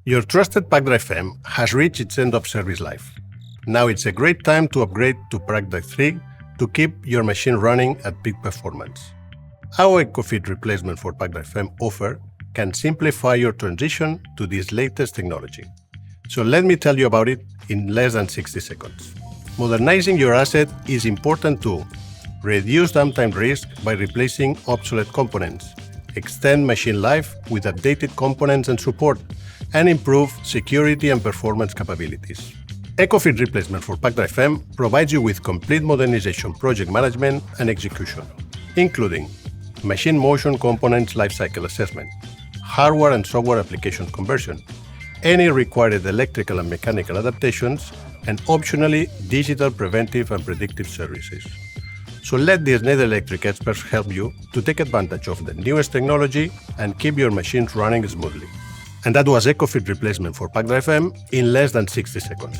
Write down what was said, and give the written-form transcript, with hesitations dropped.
Your trusted PacDrive M has reached its end of service life. Now it's a great time to upgrade to PacDrive 3 to keep your machine running at peak performance. Our EcoFit replacement for PacDrive M offer can simplify your transition to this latest technology. So let me tell you about it in less than 60 seconds. Modernizing your asset is important to reduce downtime risk by replacing obsolete components, extend machine life with updated components and support, and improve security and performance capabilities. EcoFit replacement for PacDrive M provides you with complete modernization project management and execution, including machine motion components lifecycle assessment, hardware and software application conversion, any required electrical and mechanical adaptations, and optionally digital preventive and predictive services. So let the Schneider Electric experts help you to take advantage of the newest technology and keep your machines running smoothly. And that was EcoFit replacement for PacDrive M in less than 60 seconds.